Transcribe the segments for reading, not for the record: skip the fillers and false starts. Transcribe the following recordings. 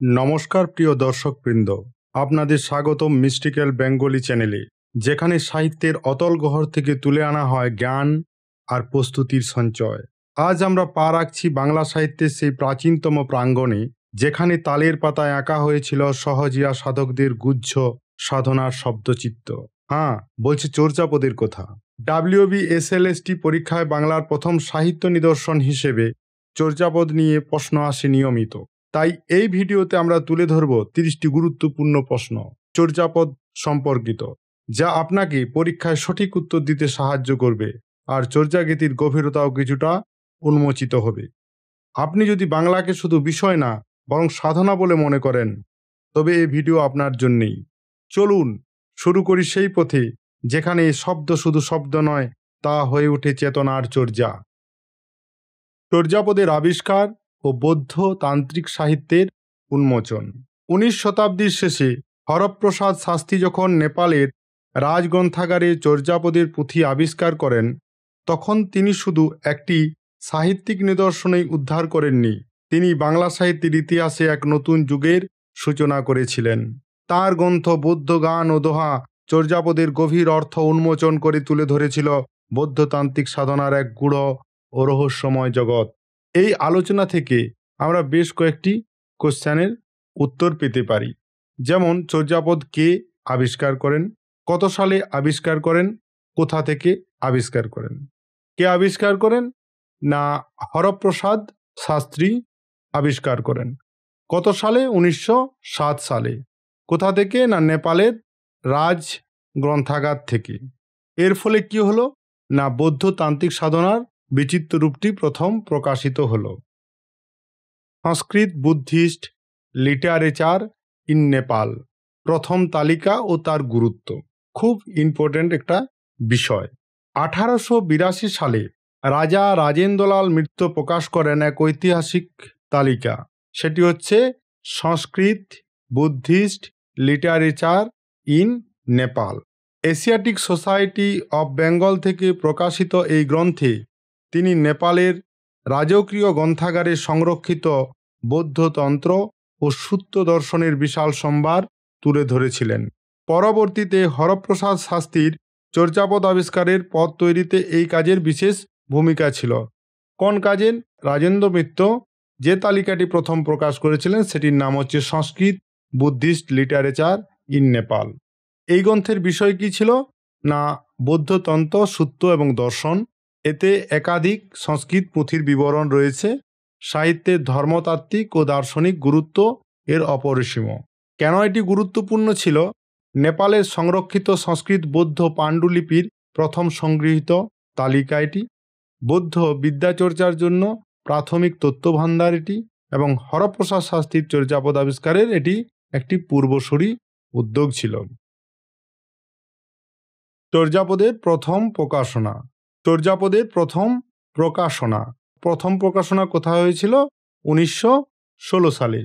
নমস্কার প্রিয় দর্শকবৃন্দ, আপনাদের স্বাগতম মিস্টিক্যাল বেঙ্গলি চ্যানেলে, যেখানে সাহিত্যের অতল গহ্বর থেকে তুলে আনা হয় জ্ঞান আর প্রস্তুতির সঞ্চয়। আজ আমরা পা রাখছি বাংলা সাহিত্যের সেই প্রাচীনতম প্রাঙ্গণে, যেখানে তালের পাতায় আঁকা হয়েছিল সহজিয়া সাধকদের গুহ্য সাধনার শব্দচিত্র। হ্যাঁ, বলছি চর্যাপদের কথা। WBSLST পরীক্ষায় বাংলার প্রথম সাহিত্য নিদর্শন হিসেবে চর্যাপদ নিয়ে প্রশ্ন আসে নিয়মিত। তাই এই ভিডিওতে আমরা তুলে ধরব 30টি গুরুত্বপূর্ণ প্রশ্ন চর্যাপদ সম্পর্কিত, যা আপনাকে পরীক্ষায় সঠিক উত্তর দিতে সাহায্য করবে আর চর্যাগীতির গভীরতাও কিছুটা উন্মোচিত হবে। আপনি যদি বাংলাকে শুধু বিষয় না বরং সাধনা বলে মনে করেন, তবে এই ভিডিও আপনার জন্যেই। চলুন শুরু করি সেই পথে যেখানে এই শব্দ শুধু শব্দ নয়, তা হয়ে ওঠে চেতনার চর্যা। চর্যাপদের আবিষ্কার ও বৌদ্ধ তান্ত্রিক সাহিত্যের উন্মোচন। 19 শতাব্দীর শেষে হরপ্রসাদ শাস্ত্রী যখন নেপালের রাজগ্রন্থাগারে চর্যাপদের পুঁথি আবিষ্কার করেন, তখন তিনি শুধু একটি সাহিত্যিক নিদর্শনই উদ্ধার করেননি, তিনি বাংলা সাহিত্যের ইতিহাসে এক নতুন যুগের সূচনা করেছিলেন। তাঁর গ্রন্থ বৌদ্ধ গান ও দোহা চর্যাপদের গভীর অর্থ উন্মোচন করে তুলে ধরেছিল বৌদ্ধতান্ত্রিক সাধনার এক গূঢ় ও রহস্যময় জগৎ। এই আলোচনা থেকে আমরা বেশ কয়েকটি কোশ্চেনের উত্তর পেতে পারি, যেমন চর্যাপদ কে আবিষ্কার করেন, কত সালে আবিষ্কার করেন, কোথা থেকে আবিষ্কার করেন। কে আবিষ্কার করেন? না হরপ্রসাদ শাস্ত্রী আবিষ্কার করেন। কত সালে? 1907 সালে। কোথা থেকে? না নেপালের রাজ গ্রন্থাগার থেকে। এর ফলে কি হলো? না বৌদ্ধ তান্ত্রিক সাধনার বিচিত্র রূপটি প্রথম প্রকাশিত হলো। সংস্কৃত বুদ্ধিস্ট লিটারেচার ইন নেপাল, প্রথম তালিকা ও তার গুরুত্ব খুব ইম্পর্টেন্ট একটা বিষয়। 1882 সালে রাজা রাজেন্দ্রলাল মিত্র প্রকাশ করেন এক ঐতিহাসিক তালিকা। সেটি হচ্ছে Sanskrit Buddhist literature in Nepal. Asiatic Society of Bengal থেকে প্রকাশিত এই গ্রন্থে তিনি নেপালের রাজকীয় গ্রন্থাগারে সংরক্ষিত বৌদ্ধতন্ত্র ও সূত্র দর্শনের বিশাল সম্ভার তুলে ধরেছিলেন। পরবর্তীতে হরপ্রসাদ শাস্ত্রীর চর্যাপদ আবিষ্কারের পথ তৈরিতে এই কাজের বিশেষ ভূমিকা ছিল। কোন কাজের? রাজেন্দ্র মিত্র যে তালিকাটি প্রথম প্রকাশ করেছিলেন সেটির নাম হচ্ছে Sanskrit Buddhist literature in Nepal. এই গ্রন্থের বিষয় কি ছিল? না বৌদ্ধতন্ত্র, সূত্র এবং দর্শন। এতে একাধিক সংস্কৃত পুঁথির বিবরণ রয়েছে। সাহিত্যের ধর্মতাত্ত্বিক ও দার্শনিক গুরুত্ব এর অপরিসীম। কেন এটি গুরুত্বপূর্ণ ছিল? নেপালের সংরক্ষিত সংস্কৃত বৌদ্ধ পাণ্ডুলিপির প্রথম সংগৃহীত তালিকা এটি। বৌদ্ধ বিদ্যাচর্চার জন্য প্রাথমিক তথ্যভাণ্ডার এটি, এবং হরপ্রসাদ শাস্ত্রীর চর্যাপদ আবিষ্কারের এটি একটি পূর্বসূরি উদ্যোগ ছিল। চর্যাপদের প্রথম প্রকাশনা। চর্যাপদের প্রথম প্রকাশনা প্রথম প্রকাশনা কোথায় হয়েছিল? 1916 সালে।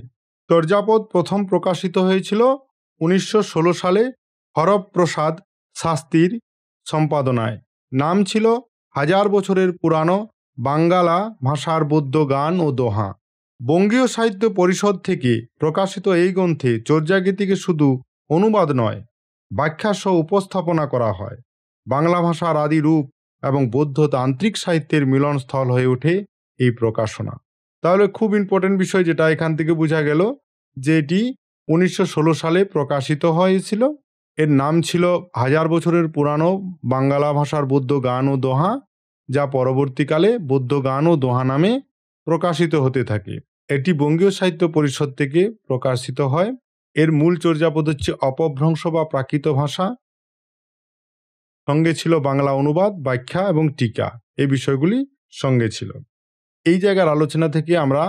চর্যাপদ প্রথম প্রকাশিত হয়েছিল 1916 সালে হরপ্রসাদ শাস্ত্রীর সম্পাদনায়। নাম ছিল 1000 বছরের পুরানো বাঙ্গালা ভাষার বৌদ্ধ গান ও দোহা। বঙ্গীয় সাহিত্য পরিষদ থেকে প্রকাশিত এই গ্রন্থে চর্যাগীতিকে শুধু অনুবাদ নয়, ব্যাখ্যাসহ উপস্থাপনা করা হয়। বাংলা ভাষার আদি রূপ এবং বৌদ্ধ তান্ত্রিক সাহিত্যের মিলনস্থল হয়ে ওঠে এই প্রকাশনা। তাহলে খুব ইম্পর্টেন্ট বিষয় যেটা এখান থেকে বোঝা গেল, যে এটি 1916 সালে প্রকাশিত হয়েছিল। এর নাম ছিল 1000 বছরের পুরানো বাংলা ভাষার বৌদ্ধ গান ও দোহা, যা পরবর্তীকালে বৌদ্ধ গান ও দোহা নামে প্রকাশিত হতে থাকে। এটি বঙ্গীয় সাহিত্য পরিষদ থেকে প্রকাশিত হয়। এর মূল চর্যাপদ হচ্ছে অপভ্রংশ বা প্রাকৃত ভাষা। সঙ্গে ছিল বাংলা অনুবাদ, ব্যাখ্যা এবং টিকা। এই বিষয়গুলি সঙ্গে ছিল। এই জায়গার আলোচনা থেকে আমরা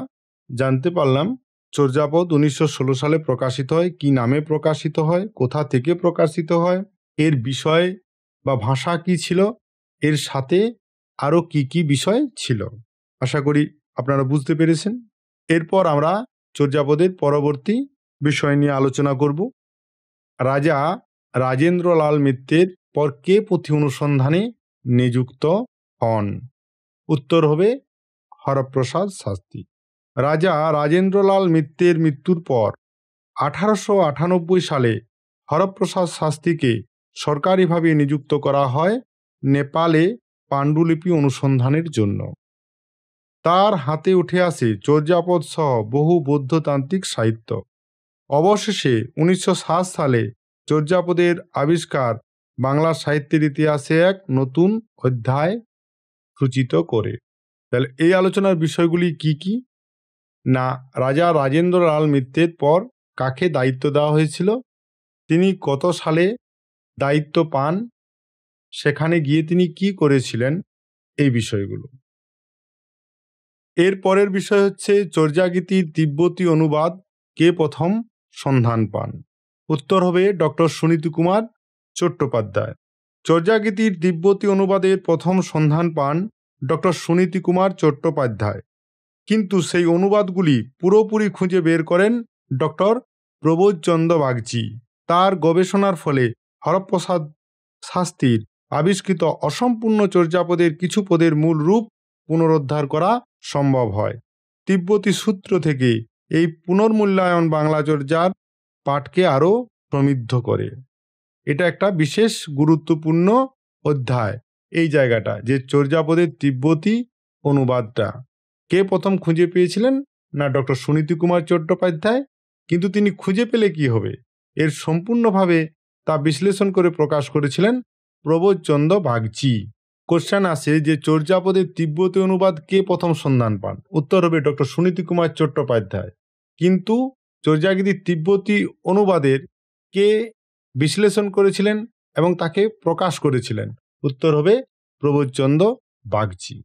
জানতে পারলাম চর্যাপদ 1916 সালে প্রকাশিত হয়, কি নামে প্রকাশিত হয়, কোথা থেকে প্রকাশিত হয়, এর বিষয় বা ভাষা কি ছিল, এর সাথে আরও কি কি বিষয় ছিল। আশা করি আপনারা বুঝতে পেরেছেন। এরপর আমরা চর্যাপদের পরবর্তী বিষয় নিয়ে আলোচনা করব। রাজা রাজেন্দ্রলাল মিত্রের পর কে পুঁথি অনুসন্ধানে নিযুক্ত হন? উত্তর হবে হরপ্রসাদ শাস্ত্রী। রাজা রাজেন্দ্রলাল মিত্রের মৃত্যুর পর 1898 সালে হরপ্রসাদ শাস্ত্রীকে সরকারিভাবে নিযুক্ত করা হয় নেপালে পাণ্ডুলিপি অনুসন্ধানের জন্য। তার হাতে উঠে আসে চর্যাপদ সহ বহু বৌদ্ধতান্ত্রিক সাহিত্য। অবশেষে 1907 সালে চর্যাপদের আবিষ্কার বাংলা সাহিত্যের ইতিহাসে এক নতুন অধ্যায় সূচিত করে। তাহলে এই আলোচনার বিষয়গুলি কি কি? না, রাজা রাজেন্দ্রলাল মিত্রের পর কাকে দায়িত্ব দেওয়া হয়েছিল, তিনি কত সালে দায়িত্ব পান, সেখানে গিয়ে তিনি কি করেছিলেন, এই বিষয়গুলো। এর পরের বিষয় হচ্ছে চর্যাগীতির তিব্বতী অনুবাদ কে প্রথম সন্ধান পান? উত্তর হবে ডক্টর সুনীতি কুমার চট্টোপাধ্যায়। চর্যাগীতির তিব্বতী অনুবাদের প্রথম সন্ধান পান ডক্টর সুনীতি কুমার চট্টোপাধ্যায়, কিন্তু সেই অনুবাদগুলি পুরোপুরি খুঁজে বের করেন ডক্টর প্রবোধচন্দ্র বাগচি। তার গবেষণার ফলে হরপ্রসাদ শাস্ত্রীর আবিষ্কৃত অসম্পূর্ণ চর্যাপদের কিছু পদের মূল রূপ পুনরুদ্ধার করা সম্ভব হয়। তিব্বতী সূত্র থেকে এই পুনর্মূল্যায়ন বাংলা চর্যার পাঠকে আরও সমৃদ্ধ করে। এটা একটা বিশেষ গুরুত্বপূর্ণ অধ্যায়, এই জায়গাটা, যে চর্যাপদের তিব্বতী অনুবাদটা কে প্রথম খুঁজে পেয়েছিলেন? না, ডক্টর সুনীতি কুমার চট্টোপাধ্যায়। কিন্তু তিনি খুঁজে পেলে কি হবে, এর সম্পূর্ণভাবে তা বিশ্লেষণ করে প্রকাশ করেছিলেন প্রবোধচন্দ্র বাগচি। কোশ্চেন আসে যে চর্যাপদের তিব্বতী অনুবাদ কে প্রথম সন্ধান পান? উত্তর হবে ডক্টর সুনীতি কুমার চট্টোপাধ্যায়। কিন্তু চর্যাগীতির তিব্বতী অনুবাদের কে বিশ্লেষণ করেছিলেন এবং তাকে প্রকাশ করেছিলেন? উত্তর হবে প্রবোধচন্দ্র বাগচি।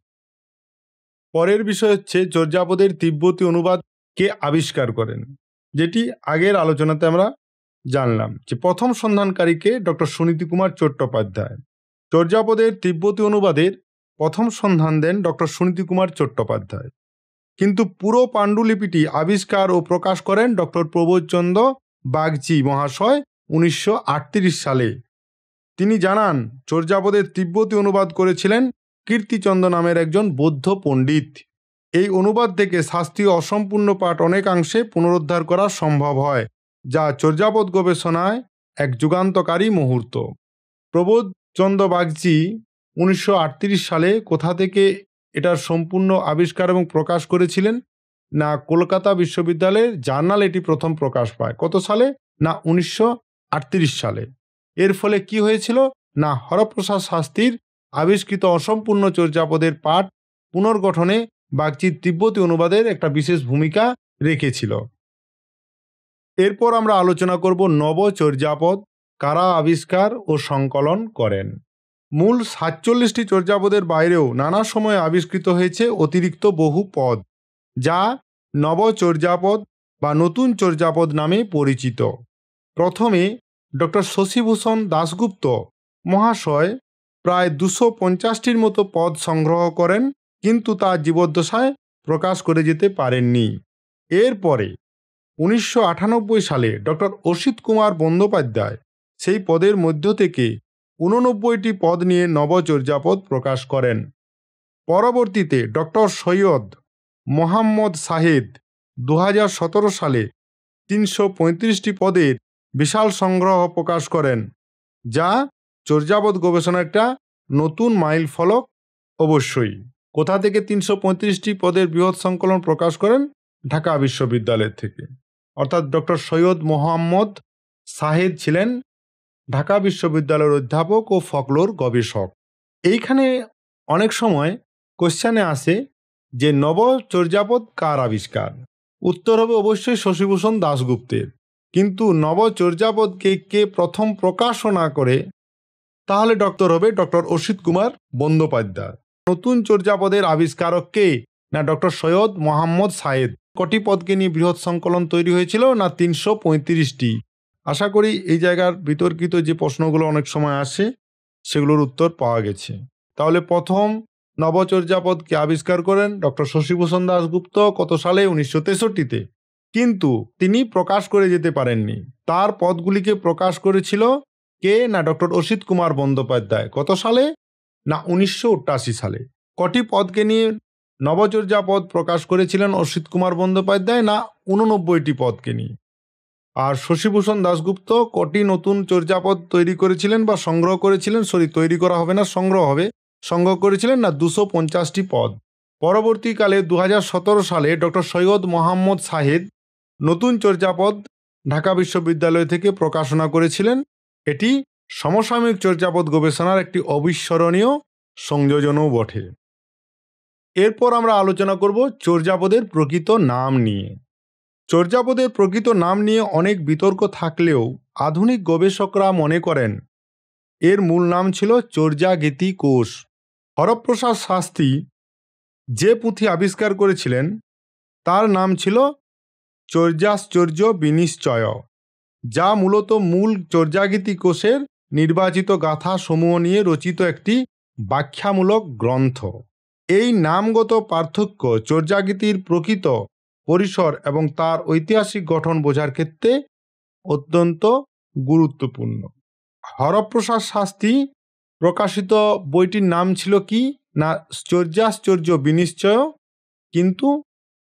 পরের বিষয় হচ্ছে চর্যাপদের তিব্বতী অনুবাদ কে আবিষ্কার করেন, যেটি আগের আলোচনাতে আমরা জানলাম যে প্রথম সন্ধানকারীকে ডক্টর সুনীতি কুমার চট্টোপাধ্যায়। চর্যাপদের তিব্বতী অনুবাদের প্রথম সন্ধান দেন ডক্টর সুনীতি কুমার চট্টোপাধ্যায়, কিন্তু পুরো পাণ্ডুলিপিটি আবিষ্কার ও প্রকাশ করেন ডক্টর প্রবোধচন্দ্র বাগচি মহাশয় 1938 সালে। তিনি জানান চর্যাপদের তিব্বতী অনুবাদ করেছিলেন কীর্তিচন্দ্র নামের একজন বৌদ্ধ পণ্ডিত। এই অনুবাদ থেকে শাস্ত্রীয় অসম্পূর্ণ পাঠ অনেকাংশে পুনরুদ্ধার করা সম্ভব হয়, যা চর্যাপদ গবেষণায় এক যুগান্তকারী মুহূর্ত। প্রবোধচন্দ্র বাগচি 1938 সালে কোথা থেকে এটার সম্পূর্ণ আবিষ্কার এবং প্রকাশ করেছিলেন? না, কলকাতা বিশ্ববিদ্যালয়ের জার্নাল এটি প্রথম প্রকাশ পায়। কত সালে? না, 1938 সালে। এর ফলে কি হয়েছিল? না, হরপ্রসাদ শাস্ত্রীর আবিষ্কৃত অসম্পূর্ণ চর্যাপদের পাঠ পুনর্গঠনে বাগচির তিব্বতী অনুবাদের একটা বিশেষ ভূমিকা রেখেছিল। এরপর আমরা আলোচনা করব নব চর্যাপদ কারা আবিষ্কার ও সংকলন করেন। মূল 47টি চর্যাপদের বাইরেও নানা সময়ে আবিষ্কৃত হয়েছে অতিরিক্ত বহু পদ, যা নব চর্যাপদ বা নতুন চর্যাপদ নামে পরিচিত। প্রথমে ডক্টর শশীভূষণ দাশগুপ্ত মহাশয় প্রায় 250টির মতো পদ সংগ্রহ করেন, কিন্তু তা জীবদ্দশায় প্রকাশ করে যেতে পারেননি। এরপরে 1998 সালে ডক্টর অসিত কুমার বন্দ্যোপাধ্যায় সেই পদের মধ্য থেকে 89টি পদ নিয়ে নবচর্যাপদ প্রকাশ করেন। পরবর্তীতে ডক্টর সৈয়দ মোহাম্মদ শাহেদ 2017 সালে 335টি পদের বিশাল সংগ্রহ প্রকাশ করেন, যা চর্যাপদ গবেষণার একটা নতুন মাইল ফলক। অবশ্যই কোথা থেকে 335টি পদের বৃহৎ সংকলন প্রকাশ করেন? ঢাকা বিশ্ববিদ্যালয় থেকে। অর্থাৎ ডক্টর সৈয়দ মোহাম্মদ শাহেদ ছিলেন ঢাকা বিশ্ববিদ্যালয়ের অধ্যাপক ও ফকলোর গবেষক। এইখানে অনেক সময় কোশ্চেনে আসে যে নব চর্যাপদ কার আবিষ্কার? উত্তর হবে অবশ্যই শশীভূষণ দাশগুপ্তের। কিন্তু নব চর্যাপদকে কে প্রথম প্রকাশনা করে? তাহলে ডক্টর হবে ডক্টর অসিত কুমার বন্দ্যোপাধ্যায়। নতুন চর্যাপদের আবিষ্কারক কে? না, ডক্টর সৈয়দ মোহাম্মদ শাহেদ। কটি পদকে নিয়ে বৃহৎ সংকলন তৈরি হয়েছিল? না, 335টি। আশা করি এই জায়গার বিতর্কিত যে প্রশ্নগুলো অনেক সময় আসে সেগুলোর উত্তর পাওয়া গেছে। তাহলে প্রথম নবচর্যাপদকে আবিষ্কার করেন ডক্টর শশীভূষণ দাশগুপ্ত। কত সালে? 1963-তে। কিন্তু তিনি প্রকাশ করে যেতে পারেননি। তার পদগুলিকে প্রকাশ করেছিল কে? না, ডক্টর অসিত কুমার বন্দ্যোপাধ্যায়। কত সালে? না, 1988 সালে। কটি পদকে নিয়ে নবচর্যাপদ প্রকাশ করেছিলেন অসিত কুমার বন্দ্যোপাধ্যায় না 89টি পদকে নিয়ে? আর শশীভূষণ দাশগুপ্ত কটি নতুন চর্যাপদ তৈরি করেছিলেন বা সংগ্রহ করেছিলেন? তৈরি করা হবে না, সংগ্রহ হবে। সংগ্রহ করেছিলেন না 250টি পদ। পরবর্তীকালে 2017 সালে ডক্টর সৈয়দ মোহাম্মদ শাহেদ নতুন চর্যাপদ ঢাকা বিশ্ববিদ্যালয় থেকে প্রকাশনা করেছিলেন। এটি সমসাময়িক চর্যাপদ গবেষণার একটি অবিস্মরণীয় সংযোজনও বটে। এরপর আমরা আলোচনা করব চর্যাপদের প্রকৃত নাম নিয়ে। চর্যাপদের প্রকৃত নাম নিয়ে অনেক বিতর্ক থাকলেও আধুনিক গবেষকরা মনে করেন এর মূল নাম ছিল চর্যাগীতি কোষ। হরপ্রসাদ শাস্ত্রী যে পুঁথি আবিষ্কার করেছিলেন তার নাম ছিল চর্যাশ্চর্য বিনিশ্চয়, যা মূলত মূল চর্যাগীতি কোষের নির্বাচিত গাথা সমূহ নিয়ে রচিত একটি ব্যাখ্যামূলক গ্রন্থ। এই নামগত পার্থক্য চর্যাগীতির প্রকৃত পরিসর এবং তার ঐতিহাসিক গঠন বোঝার ক্ষেত্রে অত্যন্ত গুরুত্বপূর্ণ। হরপ্রসাদ শাস্ত্রী প্রকাশিত বইটির নাম ছিল কি না চর্যাশ্চর্য বিনিশ্চয়, কিন্তু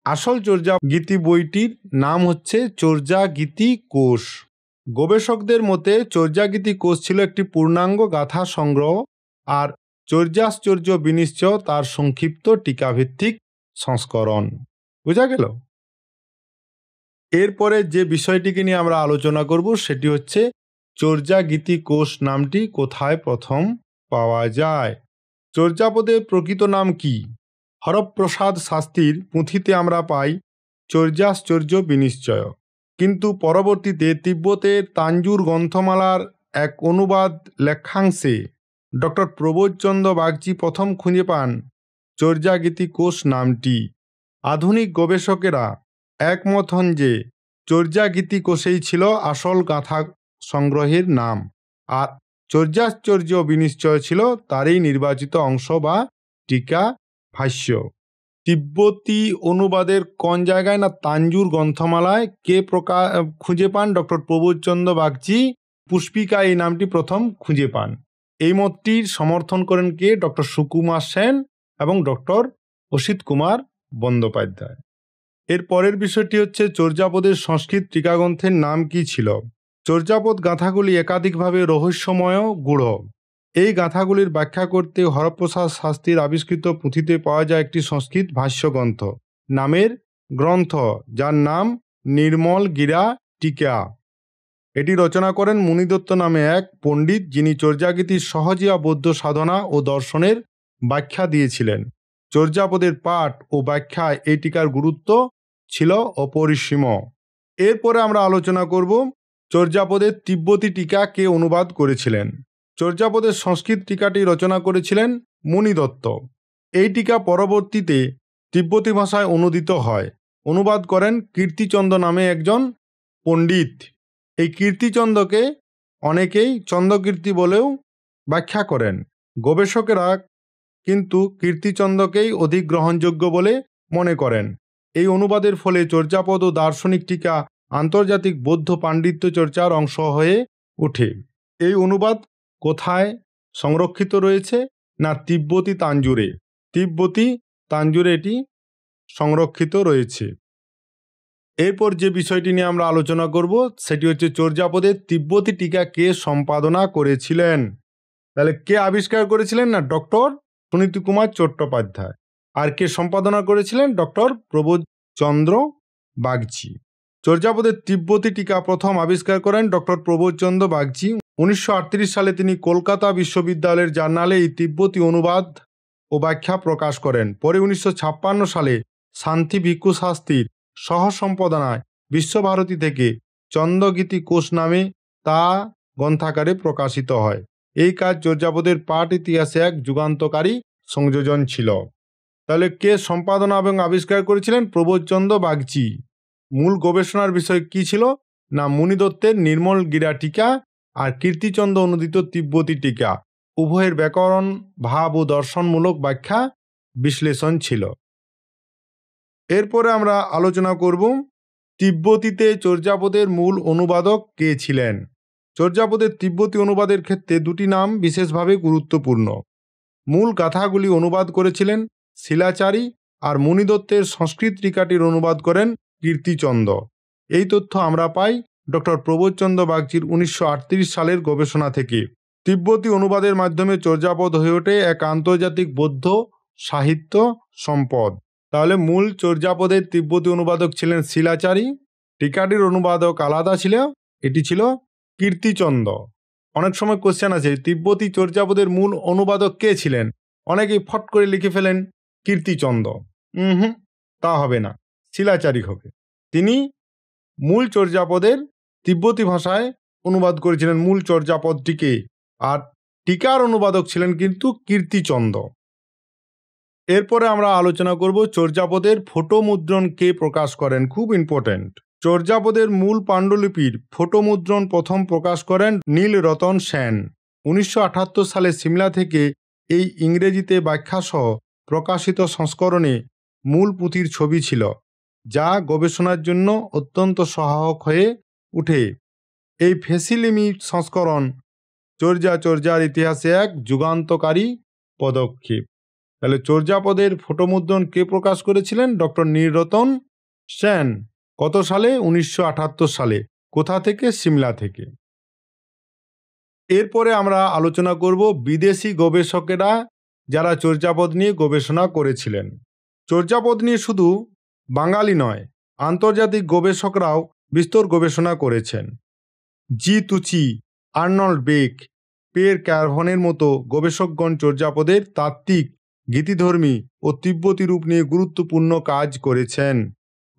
আসল চর্যাগীতি বইটির নাম হচ্ছে চর্যাগীতি কোষ। গবেষকদের মতে চর্যাগীতি কোষ ছিল একটি পূর্ণাঙ্গ গাথা সংগ্রহ, আর চর্যাশ্চর্য বিনিশ্চয় তার সংক্ষিপ্ত টিকাভিত্তিক সংস্করণ। বোঝা গেল? এরপরে যে বিষয়টিকে নিয়ে আমরা আলোচনা করব সেটি হচ্ছে চর্যাগীতি কোষ নামটি কোথায় প্রথম পাওয়া যায়। চর্যাপদের প্রকৃত নাম কি? হরপ্রসাদ শাস্ত্রীর পুঁথিতে আমরা পাই চর্যাশ্চর্য বিনিশ্চয়, কিন্তু পরবর্তীতে তিব্বতের তাঞ্জুর গ্রন্থমালার এক অনুবাদ লেখাংশে ডক্টর প্রবোধচন্দ্র বাগচি প্রথম খুঁজে পান চর্যাগীতি কোষ নামটি। আধুনিক গবেষকেরা একমত হন যে চর্যাগীতি কোষেই ছিল আসল গাথা সংগ্রহের নাম, আর চর্যাশ্চর্য বিনিশ্চয় ছিল তারই নির্বাচিত অংশ বা টিকা ভাষ্য। তিব্বতী অনুবাদের কোন জায়গায় না তাঞ্জুর গ্রন্থমালায় কে খুঁজে পান? ডক্টর প্রবোধচন্দ্র বাগচি পুষ্পিকা এই নামটি প্রথম খুঁজে পান। এই মতটির সমর্থন করেন কে? ডক্টর সুকুমার সেন এবং ডক্টর অসিত কুমার বন্দ্যোপাধ্যায়। এর পরের বিষয়টি হচ্ছে চর্যাপদের সংস্কৃত টিকাগ্রন্থের নাম কি ছিল। চর্যাপদ গাঁথাগুলি একাধিকভাবে রহস্যময় গূঢ়। এই গাঁথাগুলির ব্যাখ্যা করতে হরপ্রসাদ শাস্ত্রীর আবিষ্কৃত পুঁথিতে পাওয়া যায় একটি সংস্কৃত ভাষ্যগ্রন্থ নামের গ্রন্থ, যার নাম নির্মল গিরা টিকা। এটি রচনা করেন মুনিদত্ত নামে এক পণ্ডিত, যিনি চর্যাগীতির সহজিয়া বৌদ্ধ সাধনা ও দর্শনের ব্যাখ্যা দিয়েছিলেন। চর্যাপদের পাঠ ও ব্যাখ্যায় এই টিকার গুরুত্ব ছিল অপরিসীম। এরপরে আমরা আলোচনা করব চর্যাপদের তিব্বতী টিকা কে অনুবাদ করেছিলেন। চর্যাপদের সংস্কৃত টিকাটি রচনা করেছিলেন মুনিদত্ত। এই টিকা পরবর্তীতে তিব্বতী ভাষায় অনুদিত হয়। অনুবাদ করেন কীর্তিচন্দ্র নামে একজন পণ্ডিত। এই কীর্তিচন্দ্রকে অনেকেই চন্দ্রকীর্তি বলেও ব্যাখ্যা করেন। গবেষকেরা কিন্তু কীর্তিচন্দ্রকেই অধিক গ্রহণযোগ্য বলে মনে করেন। এই অনুবাদের ফলে চর্যাপদ ও দার্শনিক টিকা আন্তর্জাতিক বৌদ্ধ পাণ্ডিত্য চর্চার অংশ হয়ে ওঠে। এই অনুবাদ কোথায় সংরক্ষিত রয়েছে না তিব্বতী তাঞ্জুরে। তিব্বতী তাঞ্জুরে এটি সংরক্ষিত রয়েছে। এরপর যে বিষয়টি নিয়ে আমরা আলোচনা করব সেটি হচ্ছে চর্যাপদের তিব্বতী টিকা কে সম্পাদনা করেছিলেন। তাহলে কে আবিষ্কার করেছিলেন না ডক্টর সুনীতি কুমার চট্টোপাধ্যায়। আর কে সম্পাদনা করেছিলেন? ডক্টর প্রবোধচন্দ্র বাগচি। চর্যাপদের তিব্বতী টিকা প্রথম আবিষ্কার করেন ডক্টর প্রবোধচন্দ্র বাগচি। 1938 সালে তিনি কলকাতা বিশ্ববিদ্যালয়ের জার্নালে এই তিব্বতী অনুবাদ ও ব্যাখ্যা প্রকাশ করেন। পরে 1956 সালে শান্তি ভিক্ষু শাস্ত্রীর সহ সম্পাদনায় বিশ্বভারতী থেকে চন্দ্রগীতি কোষ নামে তা গ্রন্থাকারে প্রকাশিত হয়। এই কাজ চর্যাপদের পাঠ ইতিহাসে এক যুগান্তকারী সংযোজন ছিল। তাহলে কে সম্পাদনা এবং আবিষ্কার করেছিলেন? প্রবোধচন্দ্র বাগচি। মূল গবেষণার বিষয় কি ছিল না মুনিদত্তের নির্মল গিরা টিকা আর কীর্তিচন্দ্র অনুদিত তিব্বতী টিকা উভয়ের ব্যাকরণ, ভাব ও দর্শনমূলক ব্যাখ্যা বিশ্লেষণ ছিল। এরপরে আমরা আলোচনা করব তিব্বতীতে চর্যাপদের মূল অনুবাদক কে ছিলেন। চর্যাপদের তিব্বতী অনুবাদের ক্ষেত্রে দুটি নাম বিশেষভাবে গুরুত্বপূর্ণ। মূল গাথাগুলি অনুবাদ করেছিলেন শিলাচারী আর মুনিদত্তের সংস্কৃত টিকাটির অনুবাদ করেন কীর্তিচন্দ্র। এই তথ্য আমরা পাই ডক্টর প্রবোধচন্দ্র বাগচির 1938 সালের গবেষণা থেকে। তিব্বতী অনুবাদের মাধ্যমে চর্যাপদ হয়ে ওঠে এক আন্তর্জাতিক বৌদ্ধ সাহিত্য সম্পদ। তাহলে মূল চর্যাপদের তিব্বতী অনুবাদক ছিলেন শিলাচারী, টিকাটির অনুবাদক আলাদা ছিল, এটি ছিল কীর্তিচন্দ্র। অনেক সময় কোশ্চেন আছে তিব্বতী চর্যাপদের মূল অনুবাদক কে ছিলেন, অনেকেই ফট করে লিখে ফেলেন কীর্তিচন্দ্র। তা হবে না, শিলাচারী হবে। তিনি মূল চর্যাপদের তিব্বতী ভাষায় অনুবাদ করেছিলেন মূল চর্যাপদটিকে, আর টিকার অনুবাদক ছিলেন কিন্তু কীর্তিচন্দ্র। এরপরে আমরা আলোচনা করব চর্যাপদের ফটো মুদ্রণ কে প্রকাশ করেন, খুব ইম্পর্টেন্ট। চর্যাপদের মূল পাণ্ডুলিপির ফটো মুদ্রণ প্রথম প্রকাশ করেন নীলরতন সেন। 1978 সালে সিমলা থেকে এই ইংরেজিতে ব্যাখ্যাসহ প্রকাশিত সংস্করণে মূল পুঁথির ছবি ছিল, যা গবেষণার জন্য অত্যন্ত সহায়ক হয়ে ওঠে। এই ফেসিলিমি সংস্করণ চর্যার ইতিহাসে এক যুগান্তকারী পদক্ষেপ। তাহলে চর্যাপদের ফটোমুদ্রণ কে প্রকাশ করেছিলেন? ডক্টর নীলরতন সেন। কত সালে? 1978 সালে। কোথা থেকে? সিমলা থেকে। এরপরে আমরা আলোচনা করব বিদেশি গবেষকেরা যারা চর্যাপদ নিয়ে গবেষণা করেছিলেন। চর্যাপদ নিয়ে শুধু বাঙালি নয়, আন্তর্জাতিক গবেষকরাও বিস্তর গবেষণা করেছেন। জি তুচি, আর্নল্ড বেক, পের ক্যারভনের মতো গবেষকগণ চর্যাপদের তাত্ত্বিক, গীতিধর্মী ও তিব্বতী রূপ নিয়ে গুরুত্বপূর্ণ কাজ করেছেন।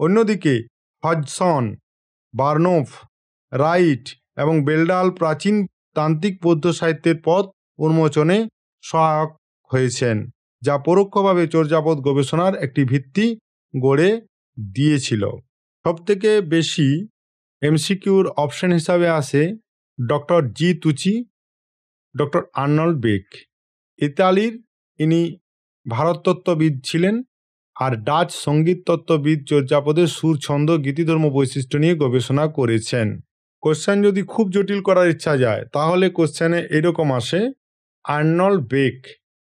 অন্যদিকে হজসন, বার্নফ, রাইট এবং বেল্ডাল প্রাচীন তান্ত্রিক বৌদ্ধ সাহিত্যের পথ উন্মোচনে সহায়ক হয়েছেন, যা পরোক্ষভাবে চর্যাপদ গবেষণার একটি ভিত্তি গড়ে দিয়েছিল। সবথেকে বেশি এমসিকিউর অপশন হিসাবে আসে doctor G Tucci, doctor Arnold Bake. ইতালির ইনি ভারততত্ত্ববিদ ছিলেন, আর ডাচ সঙ্গীত তত্ত্ববিদ চর্যাপদের সুর, ছন্দ, গীতিধর্ম বৈশিষ্ট্য নিয়ে গবেষণা করেছেন। কোশ্চেন যদি খুব জটিল করার ইচ্ছা যায় তাহলে কোশ্চেনে এরকম আসে, আর্নল্ড বেক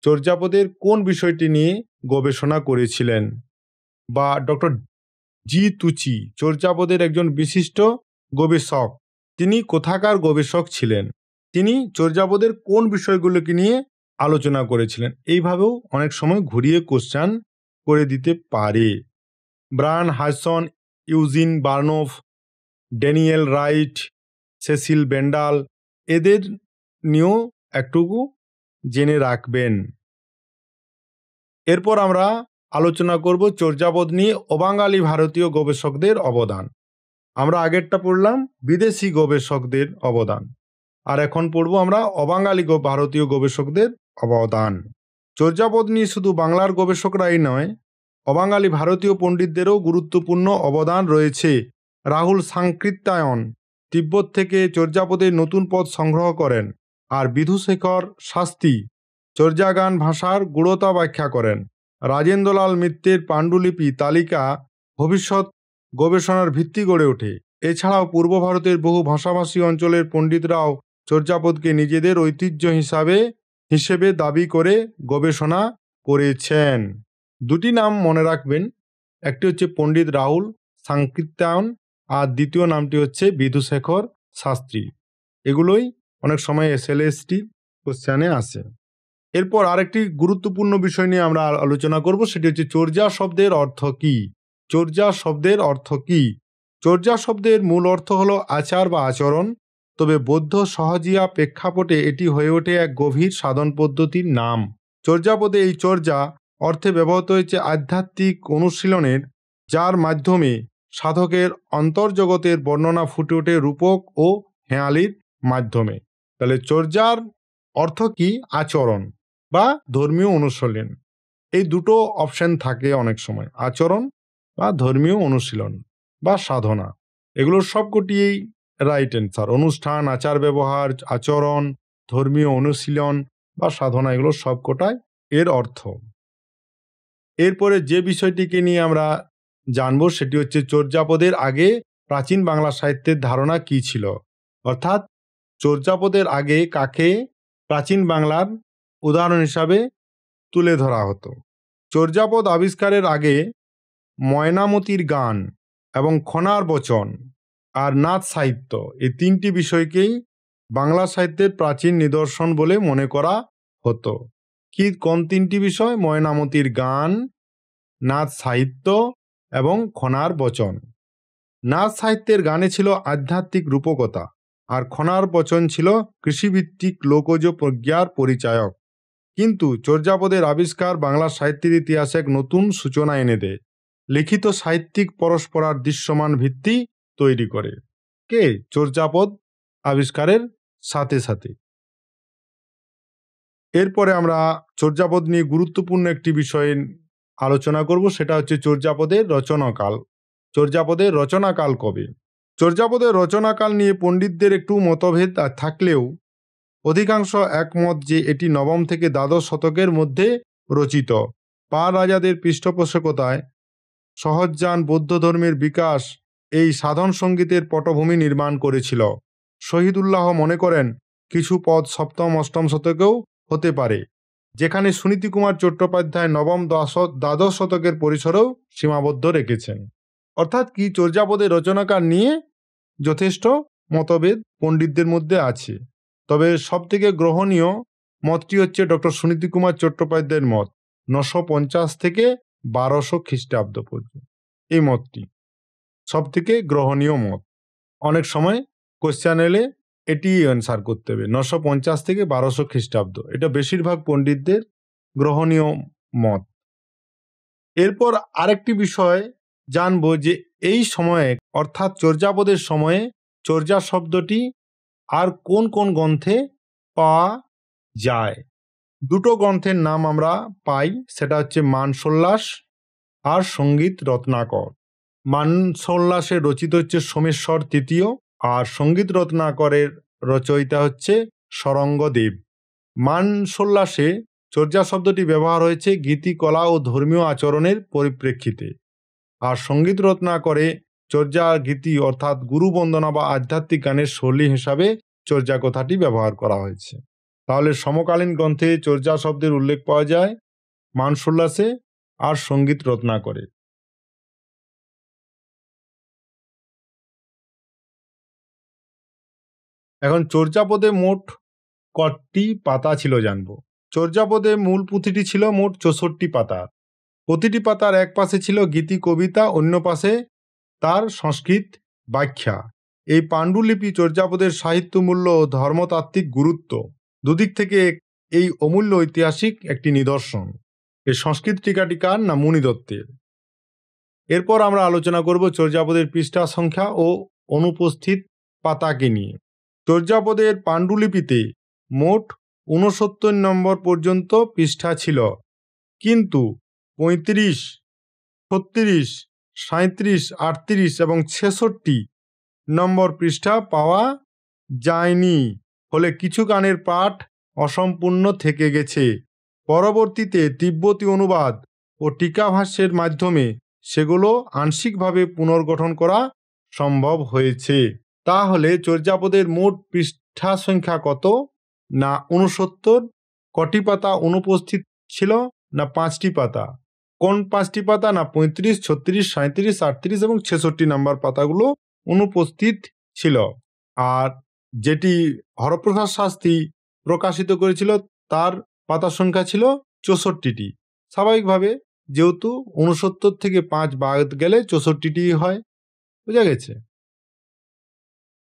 চর্যাপদের কোন বিষয়টি নিয়ে গবেষণা করেছিলেন? বা ডক্টর জি তুচি চর্যাপদের একজন বিশিষ্ট গবেষক, তিনি কোথাকার গবেষক ছিলেন? তিনি চর্যাপদের কোন বিষয়গুলোকে নিয়ে আলোচনা করেছিলেন? এইভাবেও অনেক সময় ঘুরিয়ে কোশ্চেন করে দিতে পারে। ব্রায়ান হাইসন, Eugene Burnouf, Daniel Wright, Cecil Bendall, এদের নিয়েও একটুকু জেনে রাখবেন। এরপর আমরা আলোচনা করব চর্যাপদ নিয়ে অবাঙালি ভারতীয় গবেষকদের অবদান। আমরা আগেরটা পড়লাম বিদেশি গবেষকদের অবদান, আর এখন পড়ব আমরা অবাঙালি ভারতীয় গবেষকদের অবদান। চর্যাপদ নিয়ে শুধু বাংলার গবেষকরাই নয়, অবাঙালি ভারতীয় পণ্ডিতদেরও গুরুত্বপূর্ণ অবদান রয়েছে। রাহুল সাংকৃত্যায়ন তিব্বত থেকে চর্যাপদের নতুন পদ সংগ্রহ করেন, আর বিধুশেখর শাস্ত্রী চর্যাগান ভাষার গূঢ়তা ব্যাখ্যা করেন। রাজেন্দ্রলাল মিত্রের পাণ্ডুলিপি তালিকা ভবিষ্যৎ গবেষণার ভিত্তি গড়ে ওঠে। এছাড়াও পূর্ব ভারতের বহু ভাষাভাষী অঞ্চলের পণ্ডিতরাও চর্যাপদকে নিজেদের ঐতিহ্য হিসেবে দাবি করে গবেষণা করেছেন। দুটি নাম মনে রাখবেন, একটি হচ্ছে পণ্ডিত রাহুল সাংকৃত্যায়ন, আর দ্বিতীয় নামটি হচ্ছে বিধুশেখর শাস্ত্রী। এগুলোই অনেক সময় এসএলএসটি কোশ্চেনে আসে। এরপর আরেকটি গুরুত্বপূর্ণ বিষয় নিয়ে আমরা আলোচনা করব, সেটি হচ্ছে চর্যা শব্দের অর্থ কী। চর্যা শব্দের অর্থ কী? চর্যা শব্দের মূল অর্থ হলো আচার বা আচরণ, তবে বৌদ্ধ সহজিয়া প্রেক্ষাপটে এটি হয়ে ওঠে এক গভীর সাধন পদ্ধতির নাম। চর্যাপদে এই চর্যা অর্থে ব্যবহৃত হয়েছে আধ্যাত্মিক অনুশীলনের, যার মাধ্যমে সাধকের অন্তর্জগতের বর্ণনা ফুটে ওঠে রূপক ও হেঁয়ালির মাধ্যমে। তাহলে চর্যার অর্থ কি? আচরণ বা ধর্মীয় অনুশীলন। এই দুটো অপশন থাকে অনেক সময়, আচরণ বা ধর্মীয় অনুশীলন বা সাধনা। এগুলোর সবকটিই রাইট অ্যান্সার। অনুষ্ঠান, আচার ব্যবহার, আচরণ, ধর্মীয় অনুশীলন বা সাধনা, এগুলো সবকটাই এর অর্থ। এরপরে যে বিষয়টিকে নিয়ে আমরা জানবো সেটি হচ্ছে চর্যাপদের আগে প্রাচীন বাংলা সাহিত্যের ধারণা কি ছিল, অর্থাৎ চর্যাপদের আগে কাকে প্রাচীন বাংলার উদাহরণ হিসাবে তুলে ধরা হতো। চর্যাপদ আবিষ্কারের আগে ময়নামতির গান এবং খনার বচন আর নাচ সাহিত্য এই তিনটি বিষয়কেই বাংলা সাহিত্যের প্রাচীন নিদর্শন বলে মনে করা হতো। কোন তিনটি বিষয়? ময়নামতির গান, নাচ সাহিত্য এবং খনার বচন। নাচ সাহিত্যের গানে ছিল আধ্যাত্মিক রূপকতা, আর খনার বচন ছিল কৃষিভিত্তিক লোকজ প্রজ্ঞার পরিচায়ক। কিন্তু চর্যাপদের আবিষ্কার বাংলা সাহিত্যের ইতিহাসে এক নতুন সূচনা এনে দেয়, লিখিত সাহিত্যিক পরস্পরার দৃশ্যমান ভিত্তি তৈরি করে। চর্যাপদ আবিষ্কারের সাথে সাথে এরপরে আমরা চর্যাপদ নিয়ে গুরুত্বপূর্ণ একটি বিষয়ে আলোচনা করব, সেটা হচ্ছে চর্যাপদের রচনাকাল। চর্যাপদের রচনাকাল কবে? চর্যাপদের রচনাকাল নিয়ে পণ্ডিতদের একটু মতভেদ থাকলেও অধিকাংশ একমত যে এটি নবম থেকে দ্বাদশ শতকের মধ্যে রচিত। পাল রাজাদের পৃষ্ঠপোষকতায় সহজযান বৌদ্ধ ধর্মের বিকাশ এই সাধন সঙ্গীতের পটভূমি নির্মাণ করেছিল। শহীদুল্লাহ মনে করেন কিছু পদ সপ্তম অষ্টম শতকেও হতে পারে, যেখানে সুনীতিকুমার চট্টোপাধ্যায় নবম দ্বাদশ শতকের পরিসরেও সীমাবদ্ধ রেখেছেন। অর্থাৎ চর্যাপদের রচনাকাল নিয়ে যথেষ্ট মতভেদ পণ্ডিতদের মধ্যে আছে। তবে সবথেকে গ্রহণীয় মতটি হচ্ছে ডক্টর সুনীতিকুমার চট্টোপাধ্যায়ের মত, 950 থেকে 1200 খ্রিস্টাব্দ পর্যন্ত। এই মতটি সবথেকে গ্রহণীয় মত। অনেক সময় কোশ্চেন এলে এটি অ্যান্সার করতে হবে, 950 থেকে 1200 খ্রিস্টাব্দ। এটা বেশিরভাগ পণ্ডিতদের গ্রহণীয় মত। এরপর আরেকটি বিষয় জানবো যে এই সময়ে অর্থাৎ চর্যাপদের সময়ে চর্যা শব্দটি আর কোন কোন গ্রন্থে পাওয়া যায়। দুটো গ্রন্থের নাম আমরা পাই, সেটা হচ্ছে মানসোল্লাস আর সঙ্গীত রত্নাকর। মানসোল্লাসের রচিত হচ্ছে সোমেশ্বর তৃতীয়, আর সঙ্গীত রত্নাকরের রচয়িতা হচ্ছে শরঙ্গদেব। মানসোল্লাসে চর্যা শব্দটি ব্যবহার হয়েছে গীতিকলা ও ধর্মীয় আচরণের পরিপ্রেক্ষিতে, আর সঙ্গীত রত্নাকরে চর্যা গীতি অর্থাৎ গুরু বন্দনা বা আধ্যাত্মিক গানের শৈলী হিসাবে চর্যা কথাটি ব্যবহার করা হয়েছে। তাহলে সমকালীন গ্রন্থে চর্যা শব্দের উল্লেখ পাওয়া যায় মানসোল্লাসে আর সঙ্গীত রত্নাকরে। এখন চর্যাপদে মোট কটি পাতা ছিল জানবো। চর্যাপদে মূল পুঁথিটি ছিল মোট 64 পাতার। প্রতিটি পাতার এক পাশে ছিল গীতি কবিতা, অন্য পাশে তার সংস্কৃত ব্যাখ্যা। এই পাণ্ডুলিপি চর্যাপদের সাহিত্য মূল্য ও ধর্মতাত্ত্বিক গুরুত্ব দুদিক থেকে এই অমূল্য ঐতিহাসিক একটি নিদর্শন। এই সংস্কৃত টিকাটি কার? না মুনি দত্তের। এরপর আমরা আলোচনা করব চর্যাপদের পৃষ্ঠা সংখ্যা ও অনুপস্থিত পাতাকে নিয়ে। চর্যাপদের পাণ্ডুলিপিতে মোট 69 নম্বর পর্যন্ত পৃষ্ঠা ছিল, কিন্তু 35, 36, 37, 38 এবং 66 নম্বর পৃষ্ঠা পাওয়া যায়নি। ফলে কিছু গানের পাঠ অসম্পূর্ণ থেকে গেছে। পরবর্তীতে তিব্বতী অনুবাদ ও টিকাভাষ্যের মাধ্যমে সেগুলো আংশিকভাবে পুনর্গঠন করা সম্ভব হয়েছে। তাহলে চর্যাপদের মোট পৃষ্ঠা সংখ্যা কত? না 69। কটি পাতা অনুপস্থিত ছিল? না 5টি পাতা। কোন 5টি পাতা? না 35, 36, 37, 38 এবং 66 নম্বর পাতাগুলো অনুপস্থিত ছিল। আর যেটি হরপ্রসাদ শাস্ত্রী প্রকাশিত করেছিল তার পাতা সংখ্যা ছিল 64টি। স্বাভাবিকভাবে যেহেতু 69 থেকে 5 বাদ গেলে 64টি হয়। বোঝা গেছে?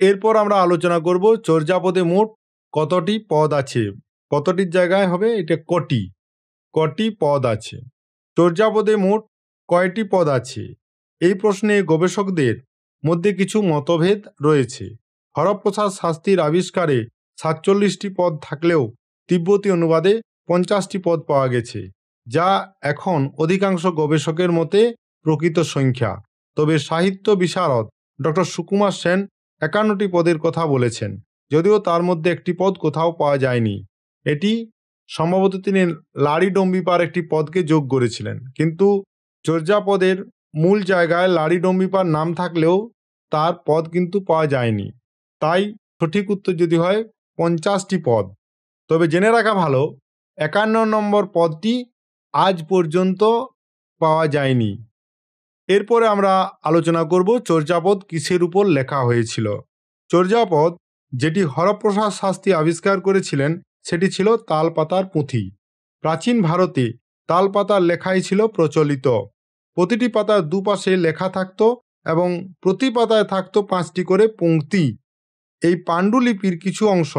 এরপর আমরা আলোচনা করব চর্যাপদে মোট কতটি পদ আছে। কতটির জায়গায় হবে এটা কটি পদ আছে। চর্যাপদে মোট কয়টি পদ আছে? এই প্রশ্নে গবেষকদের মধ্যে কিছু মতভেদ রয়েছে। হরপ্রসাদ শাস্ত্রীর আবিষ্কারে 47টি পদ থাকলেও তিব্বতী অনুবাদে 50টি পদ পাওয়া গেছে, যা এখন অধিকাংশ গবেষকের মতে প্রকৃত সংখ্যা। তবে সাহিত্য বিশারদ ডক্টর সুকুমার সেন 51টি পদের কথা বলেছেন, যদিও তার মধ্যে একটি পদ কোথাও পাওয়া যায়নি। এটি সম্ভবত তিনি লাড়িডম্বিপার একটি পদকে যোগ করেছিলেন, কিন্তু চর্যাপদের মূল জায়গায় লাড়িডম্বিপার নাম থাকলেও তার পদ কিন্তু পাওয়া যায়নি। তাই সঠিক উত্তর যদি হয় 50টি পদ। তবে জেনে রাখা ভালো 51 নম্বর পদটি আজ পর্যন্ত পাওয়া যায়নি। এরপরে আমরা আলোচনা করব চর্যাপদ কিসের উপর লেখা হয়েছিল। চর্যাপদ যেটি হরপ্রসাদ শাস্ত্রী আবিষ্কার করেছিলেন সেটি ছিল তালপাতার পুঁথি। প্রাচীন ভারতে তালপাতার লেখাই ছিল প্রচলিত। প্রতিটি পাতার দুপাশে লেখা থাকত এবং প্রতি পাতায় থাকত 5টি করে পংক্তি। এই পাণ্ডুলিপির কিছু অংশ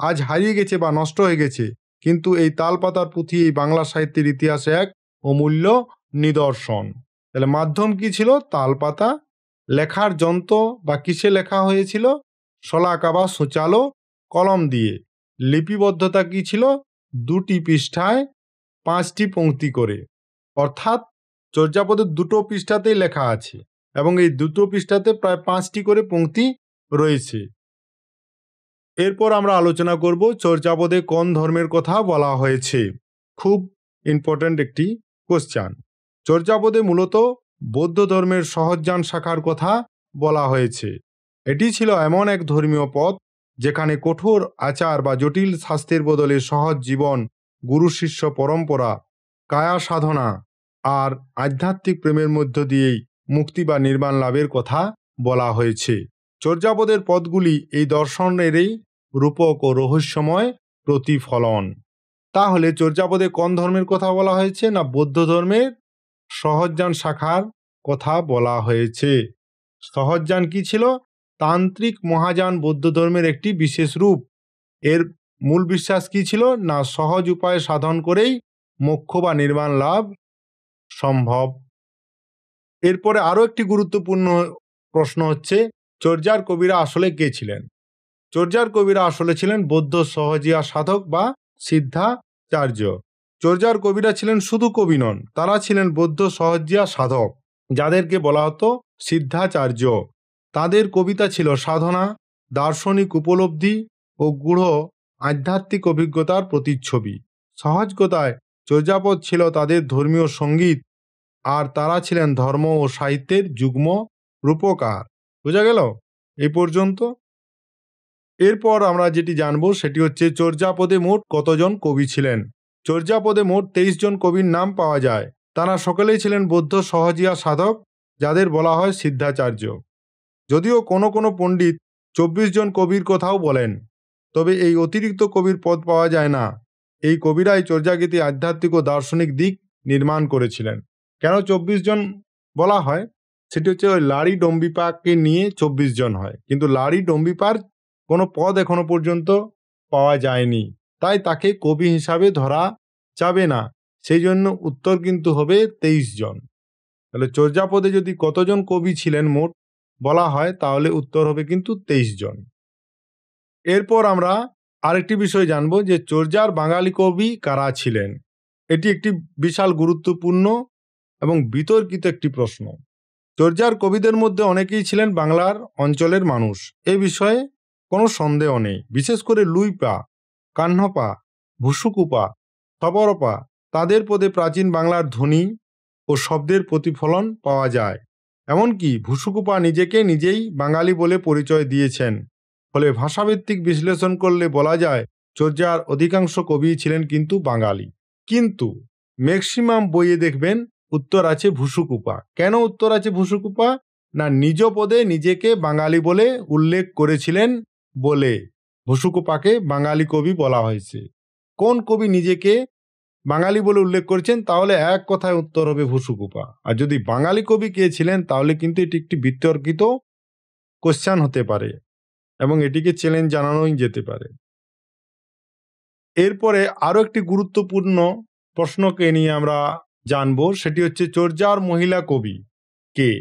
আজ হারিয়ে গেছে বা নষ্ট হয়ে গেছে, কিন্তু এই তালপাতার পুঁথি এই বাংলা সাহিত্যের ইতিহাসে এক অমূল্য নিদর্শন। তাহলে মাধ্যম কি ছিল? তালপাতা। লেখার যন্ত্র বা কিসে লেখা হয়েছিল? শলাকা বা সূচালো কলম দিয়ে। লিপিবদ্ধতা কি ছিল? 2টি পৃষ্ঠায় 5টি পংক্তি করে, অর্থাৎ চর্যাপদের 2টো পৃষ্ঠাতেই লেখা আছে এবং এই 2টো পৃষ্ঠাতে প্রায় 5টি করে পংক্তি রয়েছে। এরপর আমরা আলোচনা করব চর্যাপদে কোন ধর্মের কথা বলা হয়েছে। খুব ইম্পর্ট্যান্ট একটি কোশ্চেন। চর্যাপদে মূলত বৌদ্ধ ধর্মের সহজ্ঞান শাখার কথা বলা হয়েছে। এটি ছিল এমন এক ধর্মীয় পথ যেখানে কঠোর আচার বা জটিল শাস্ত্রের বদলে সহজ জীবন, গুরু শিষ্য পরম্পরা, কায়া সাধনা আর আধ্যাত্মিক প্রেমের মধ্য দিয়েই মুক্তি বা নির্বাণ লাভের কথা বলা হয়েছে। চর্যাপদের পদগুলি এই দর্শনেরই রূপক ও রহস্যময় প্রতিফলন। তাহলে চর্যাপদে কোন ধর্মের কথা বলা হয়েছে? না, বৌদ্ধ ধর্মের সহজ্ঞান শাখার কথা বলা হয়েছে। সহজ্ঞান কি ছিল? তান্ত্রিক মহাযান বৌদ্ধ ধর্মের একটি বিশেষ রূপ। এর মূল বিশ্বাস কি ছিল? না, সহজ উপায়ে সাধন করেই মোক্ষ বা নির্বাণ লাভ সম্ভব। এরপরে আরও একটি গুরুত্বপূর্ণ প্রশ্ন হচ্ছে, চর্যার কবিরা আসলে কে ছিলেন? চর্যার কবিরা আসলে ছিলেন বৌদ্ধ সহজিয়া সাধক বা সিদ্ধাচার্য। চর্যার কবিরা ছিলেন শুধু কবি নন, তারা ছিলেন বৌদ্ধ সহজিয়া সাধক, যাদেরকে বলা হতো সিদ্ধাচার্য। তাদের কবিতা ছিল সাধনা, দার্শনিক উপলব্ধি ও গূঢ় আধ্যাত্মিক অভিজ্ঞতার প্রতিচ্ছবি। সহজ কথায় চর্যাপদ ছিল তাদের ধর্মীয় সঙ্গীত, আর তারা ছিলেন ধর্ম ও সাহিত্যের যুগ্ম রূপকার। বোঝা গেল এই পর্যন্ত? এরপর আমরা যেটি জানবো সেটি হচ্ছে চর্যাপদে মোট কতজন কবি ছিলেন। চর্যাপদে মোট 23 জন কবির নাম পাওয়া যায়। তারা সকলেই ছিলেন বৌদ্ধ সহজিয়া সাধক, যাদের বলা হয় সিদ্ধাচার্য। যদিও কোনো কোনো পণ্ডিত 24 জন কবির কথাও বলেন, তবে এই অতিরিক্ত কবির পদ পাওয়া যায় না। এই কবিরাই চর্যাগীতি আধ্যাত্মিক ও দার্শনিক দিক নির্মাণ করেছিলেন। কেন 24 জন বলা হয়? সেটি হচ্ছে ওই লারি ডম্বিপাকে নিয়ে 24 জন হয়, কিন্তু লারি ডম্বিপার কোনো পদ এখনো পর্যন্ত পাওয়া যায়নি, তাই তাকে কবি হিসাবে ধরা যাবে না। সেই জন্য উত্তর কিন্তু হবে 23 জন। তাহলে চর্যাপদে যদি কতজন কবি ছিলেন মোট বলা হয়, তাহলে উত্তর হবে কিন্তু 23 জন। এরপর আমরা আরেকটি বিষয় জানবো যে চর্যার বাঙালি কবি কারা ছিলেন। এটি একটি বিশাল গুরুত্বপূর্ণ এবং বিতর্কিত একটি প্রশ্ন। চর্যার কবিদের মধ্যে অনেকেই ছিলেন বাংলার অঞ্চলের মানুষ, এ বিষয়ে কোনো সন্দেহ নেই। বিশেষ করে লুইপা, কাহ্নপা, ভুসুকুপা, সবরপা, তাদের পদে প্রাচীন বাংলার ধ্বনি ও শব্দের প্রতিফলন পাওয়া যায়। এমনকি ভুসুকুপা নিজেকে নিজেই বাঙালি বলে পরিচয় দিয়েছেন। ফলে ভাষাভিত্তিক বিশ্লেষণ করলে বলা যায় চর্যার অধিকাংশ কবি ছিলেন কিন্তু বাঙালি। কিন্তু ম্যাক্সিমাম বইয়ে দেখবেন উত্তর আছে ভুসুকুপা। কেন উত্তর আছে ভুসুকুপা? না, নিজ পদে নিজেকে বাঙালি বলে উল্লেখ করেছিলেন বলে ভুসুকুপাকে বাঙালি কবি বলা হয়েছে। কোন কবি নিজেকে বাঙালি বলে উল্লেখ করেছেন? তাহলে এক কথায় উত্তর হবে ভুসুকুপা। আর যদি বাঙালি কবি কে ছিলেন, তাহলে কিন্তু এটি একটি বিতর্কিত কোশ্চেন হতে পারে এবং এটিকে চ্যালেঞ্জ জানানোই যেতে পারে। এরপরে আরও একটি গুরুত্বপূর্ণ প্রশ্নকে নিয়ে আমরা জানবো, সেটি হচ্ছে চর্যার মহিলা কবি কে।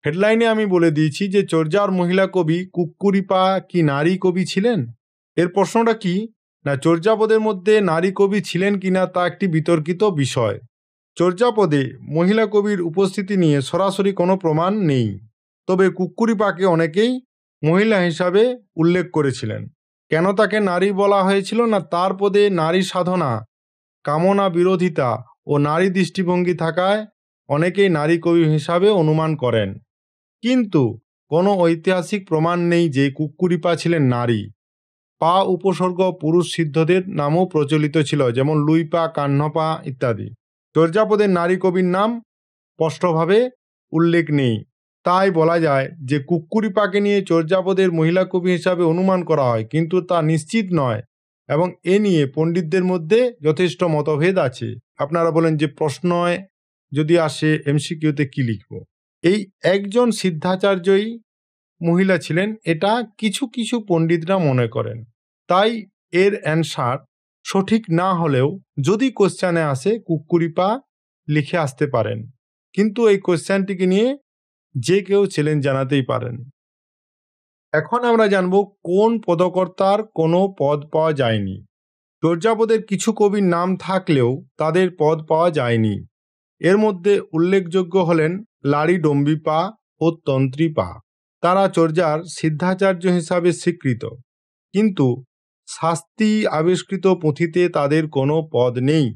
হেডলাইনে আমি বলে দিয়েছি যে চর্যার মহিলা কবি কুক্কুরিপা কি নারী কবি ছিলেন? এর প্রশ্নটা কি না, চর্যাপদের মধ্যে নারী কবি ছিলেন কিনা তা একটি বিতর্কিত বিষয়। চর্যাপদে মহিলা কবির উপস্থিতি নিয়ে সরাসরি কোনো প্রমাণ নেই, তবে কুক্কুরিপাকে অনেকেই মহিলা হিসাবে উল্লেখ করেছিলেন। কেন তাকে নারী বলা হয়েছিল? না, তার পদে নারী সাধনা, কামনা বিরোধিতা ও নারী দৃষ্টিভঙ্গি থাকায় অনেকেই নারী কবি হিসাবে অনুমান করেন। কিন্তু কোনো ঐতিহাসিক প্রমাণ নেই যে কুক্কুরিপা ছিলেন নারী। পা উপসর্গ পুরুষ সিদ্ধদের নামও প্রচলিত ছিল, যেমন লুইপা, কাহ্নপা ইত্যাদি। চর্যাপদের নারী কবির নাম স্পষ্টভাবে উল্লেখ নেই। তাই বলা যায় যে কুক্কুরিপাকে নিয়ে চর্যাপদের মহিলা কবি হিসাবে অনুমান করা হয়, কিন্তু তা নিশ্চিত নয় এবং এ নিয়ে পণ্ডিতদের মধ্যে যথেষ্ট মতভেদ আছে। আপনারা বলেন যে প্রশ্নয় যদি আসে এমসিকিউতে কি লিখব, এই একজন সিদ্ধাচার্যই মহিলা ছিলেন, এটা কিছু কিছু পণ্ডিতরা মনে করেন। তাই এর অ্যান্সার সঠিক না হলেও যদি কোশ্চেনে আসে কুক্কুরিপা লিখে আসতে পারেন, কিন্তু এই কোশ্চেনটিকে নিয়ে যে কেউ চ্যালেঞ্জ জানাতেই পারেন। এখন আমরা জানব কোন পদকর্তার কোনো পদ পাওয়া যায়নি। চর্যাপদের কিছু কবির নাম থাকলেও তাদের পদ পাওয়া যায়নি। এর মধ্যে উল্লেখযোগ্য হলেন লাড়ি ডম্বিপা ও তন্ত্রীপা। তারা চর্যার সিদ্ধাচার্য হিসাবে স্বীকৃত, কিন্তু শাস্তি আবিষ্কৃত পুঁথিতে তাদের কোনো পদ নেই।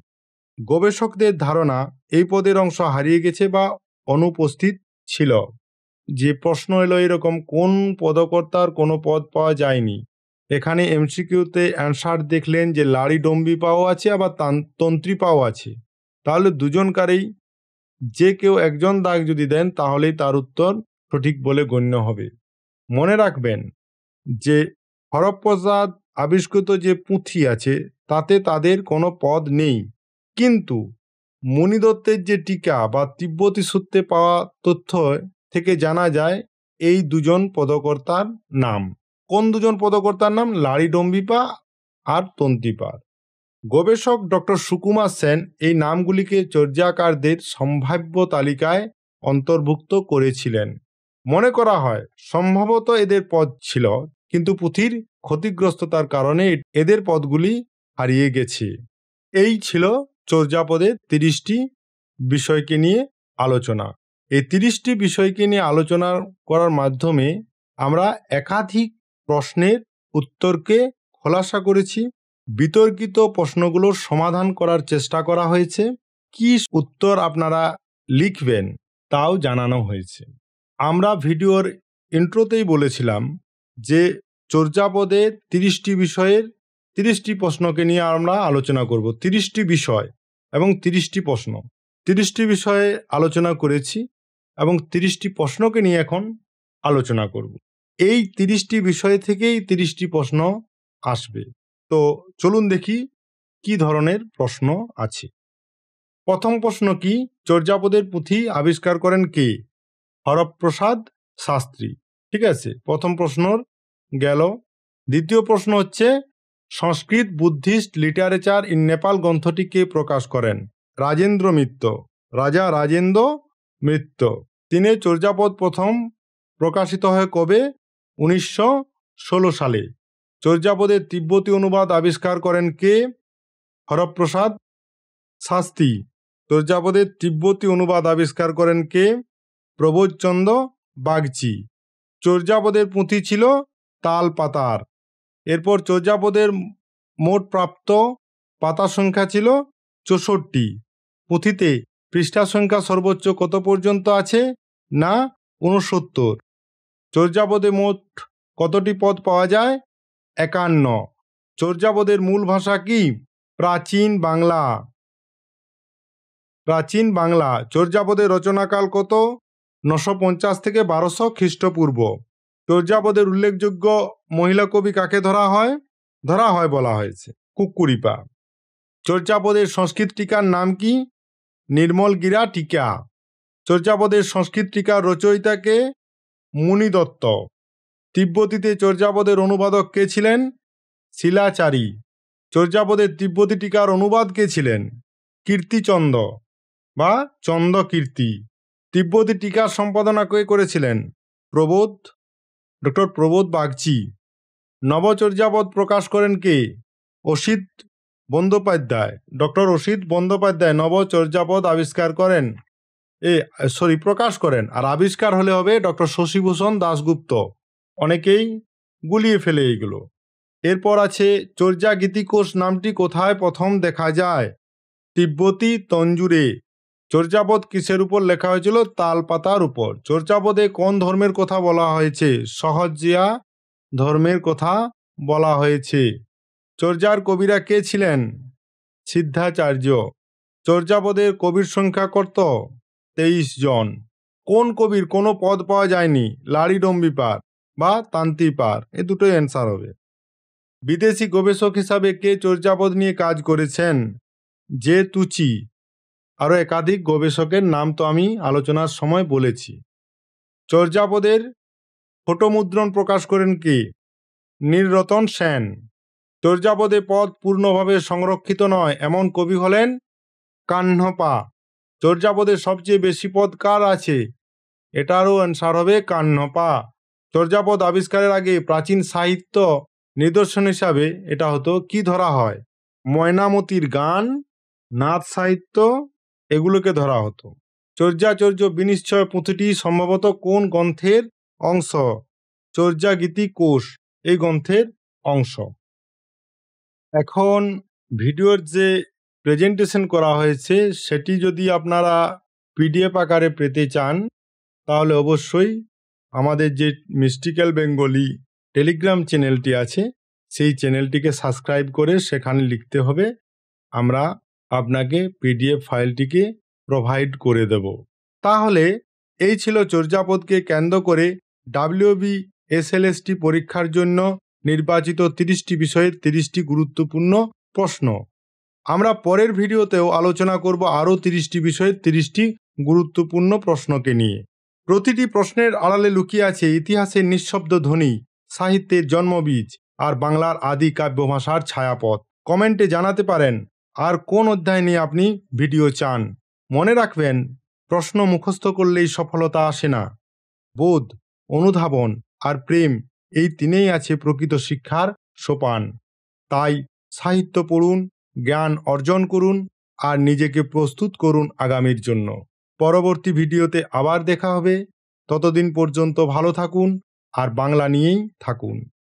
গবেষকদের ধারণা এই পদের অংশ হারিয়ে গেছে বা অনুপস্থিত ছিল। যে প্রশ্ন এলো এরকম, কোন পদকর্তার কোনো পদ পাওয়া যায়নি, এখানে এমসিকিউতে অ্যান্সার দেখলেন যে লাড়ি ডম্বিপাও আছে আবার তন্ত্রীপাও আছে। তাহলে দুজনকারেই যে কেউ একজন দাগ যদি দেন তাহলেই তার উত্তর সঠিক বলে গণ্য হবে। মনে রাখবেন যে হরপ্রসাদ আবিষ্কৃত যে পুঁথি আছে তাতে তাদের কোনো পদ নেই, কিন্তু মুনিদত্তের যে টিকা বা তিব্বতী সূত্রে পাওয়া তথ্য থেকে জানা যায় এই দুজন পদকর্তার নাম। কোন দুজন পদকর্তার নাম? লাড়ি ডম্বিপা আর তন্ত্রীপার। গবেষক ডক্টর সুকুমার সেন এই নামগুলিকে চর্যাকারদের সম্ভাব্য তালিকায় অন্তর্ভুক্ত করেছিলেন। মনে করা হয় সম্ভবত এদের পদ ছিল, কিন্তু পুঁথির ক্ষতিগ্রস্ততার কারণে এদের পদগুলি হারিয়ে গেছে। এই ছিল চর্যাপদের 30টি বিষয়কে নিয়ে আলোচনা। এই 30টি বিষয়কে নিয়ে আলোচনা করার মাধ্যমে আমরা একাধিক প্রশ্নের উত্তরকে খোলাসা করেছি। বিতর্কিত প্রশ্নগুলোর সমাধান করার চেষ্টা করা হয়েছে। কি উত্তর আপনারা লিখবেন তাও জানানো হয়েছে। আমরা ভিডিওর ইন্ট্রোতেই বলেছিলাম যে চর্যাপদের 30টি বিষয়ের 30টি প্রশ্নকে নিয়ে আমরা আলোচনা করব। 30টি বিষয় এবং 30টি প্রশ্ন, 30টি বিষয়ে আলোচনা করেছি এবং 30টি প্রশ্নকে নিয়ে এখন আলোচনা করব। এই 30টি বিষয় থেকেই 30টি প্রশ্ন আসবে। তো চলুন দেখি কি ধরনের প্রশ্ন আছে। প্রথম প্রশ্ন কি? চর্যাপদের পুঁথি আবিষ্কার করেন কে? হরপ্রসাদ শাস্ত্রী। ঠিক আছে, প্রথম প্রশ্ন গেল। দ্বিতীয় প্রশ্ন হচ্ছে Sanskrit Buddhist literature in Nepal গ্রন্থটি কে প্রকাশ করেন? রাজেন্দ্র মিত্র, রাজা রাজেন্দ্র মিত্র। তিনি চর্যাপদ প্রথম প্রকাশিত হয় কবে? 1916 সালে। চর্যাপদের তিব্বতী অনুবাদ আবিষ্কার করেন কে? হরপ্রসাদ শাস্ত্রী। চর্যাপদের তিব্বতী অনুবাদ আবিষ্কার করেন কে? প্রবোধচন্দ্র বাগচি। চর্যাপদের পুঁথি ছিল তাল পাতার। এরপর চর্যাপদের মোট প্রাপ্ত পাতা সংখ্যা ছিল 64। পুঁথিতে পৃষ্ঠা সংখ্যা সর্বোচ্চ কত পর্যন্ত আছে? না 69। চর্যাপদে মোট কতটি পদ পাওয়া যায়? 51। চর্যাপদের মূল ভাষা কি? প্রাচীন বাংলা। প্রাচীন বাংলা। চর্যাপদের রচনাকাল কত? 950 থেকে 1200 খ্রিস্টপূর্ব। চর্যাপদের উল্লেখযোগ্য মহিলা কবি কাকে ধরা হয়? বলা হয়েছে কুক্কুরিপা। চর্যাপদের সংস্কৃত টিকার নাম কি? নির্মলগিরা টিকা। চর্যাপদের সংস্কৃত টিকার রচয়িতাকে? মুনিদত্ত। তিব্বতীতে চর্যাপদের অনুবাদক কে ছিলেন? শিলাচারী। চর্যাপদের তিব্বতী টিকার অনুবাদ কে ছিলেন? কীর্তিচন্দ্র বা চন্দ্রকীর্তি। তিব্বতী টিকার সম্পাদনা কে করেছিলেন? ডক্টর প্রবোধ বাগচি। নবচর্যাপদ প্রকাশ করেন কে? অসিত বন্দ্যোপাধ্যায়। ডক্টর অসিত বন্দ্যোপাধ্যায় নবচর্যাপদ আবিষ্কার করেন, প্রকাশ করেন। আর আবিষ্কার হলে হবে ডক্টর শশীভূষণ দাশগুপ্ত। অনেকেই গুলিয়ে ফেলে এইগুলো। এরপর আছে চর্যা গীতিকোষ নামটি কোথায় প্রথম দেখা যায়? তিব্বতী তঞ্জুরে। চর্যাপদ কিসের উপর লেখা হয়েছিল? তাল পাতার উপর। চর্যাপদে কোন ধর্মের কথা বলা হয়েছে? সহজিয়া ধর্মের কথা বলা হয়েছে। চর্যার কবিরা কে ছিলেন? সিদ্ধাচার্য। চর্যাপদের কবির সংখ্যা কত? 23 জন। কোন কবির কোনো পদ পাওয়া যায়নি? লারিডম্বিপার বা তান্তিপার, এ দুটোই অ্যান্সার হবে। বিদেশি গবেষক হিসাবে কে চর্যাপদ নিয়ে কাজ করেছেন? জে তুচি। আরও একাধিক গবেষকের নাম তো আমি আলোচনার সময় বলেছি। চর্যাপদের ফটোমুদ্রণ প্রকাশ করেন কে? নীলরতন সেন। চর্যাপদে পদ পূর্ণভাবে সংরক্ষিত নয় এমন কবি হলেন কাহ্নপা। চর্যাপদে সবচেয়ে বেশি পদ কার আছে? এটারও অ্যান্সার হবে কাহ্নপা। চর্যাপদ আবিষ্কারের আগে প্রাচীন সাহিত্য নিদর্শন হিসাবে এটা হতো কি ধরা হয়? ময়নামতির গান, নাথ সাহিত্য, এগুলোকে ধরা হতো। চর্যাচর্য বিনিশ্চয় পুঁথিটি সম্ভবত কোন গ্রন্থের অংশ? চর্যাগীতি কোষ এই গ্রন্থের অংশ। এখন ভিডিওর যে প্রেজেন্টেশন করা হয়েছে সেটি যদি আপনারা পিডিএফ আকারে পেতে চান তাহলে অবশ্যই আমাদের যে মিস্টিক্যাল বেঙ্গলি টেলিগ্রাম চ্যানেলটি আছে সেই চ্যানেলটিকে সাবস্ক্রাইব করে সেখানে লিখতে হবে, আমরা আপনাকে পিডিএফ ফাইলটিকে প্রোভাইড করে দেব। তাহলে এই ছিল চর্যাপদকে কেন্দ্র করে WBSLST পরীক্ষার জন্য নির্বাচিত 30টি বিষয়ের 30টি গুরুত্বপূর্ণ প্রশ্ন। আমরা পরের ভিডিওতেও আলোচনা করব আরও 30টি বিষয়ের 30টি গুরুত্বপূর্ণ প্রশ্নকে নিয়ে। প্রতিটি প্রশ্নের আড়ালে লুকিয়ে আছে ইতিহাসের নিঃশব্দ ধ্বনি, সাহিত্যের জন্মবীজ আর বাংলার আদি কাব্য ভাষার ছায়াপথ। কমেন্টে জানাতে পারেন আর কোন অধ্যায় নিয়ে আপনি ভিডিও চান। মনে রাখবেন, প্রশ্ন মুখস্থ করলেই সফলতা আসে না। বোধ, অনুধাবন আর প্রেম, এই তিনেই আছে প্রকৃত শিক্ষার সোপান। তাই সাহিত্য পড়ুন, জ্ঞান অর্জন করুন আর নিজেকে প্রস্তুত করুন আগামীর জন্য। পরবর্তী ভিডিওতে আবার দেখা হবে। ততদিন পর্যন্ত ভালো থাকুন আর বাংলা নিয়েই থাকুন।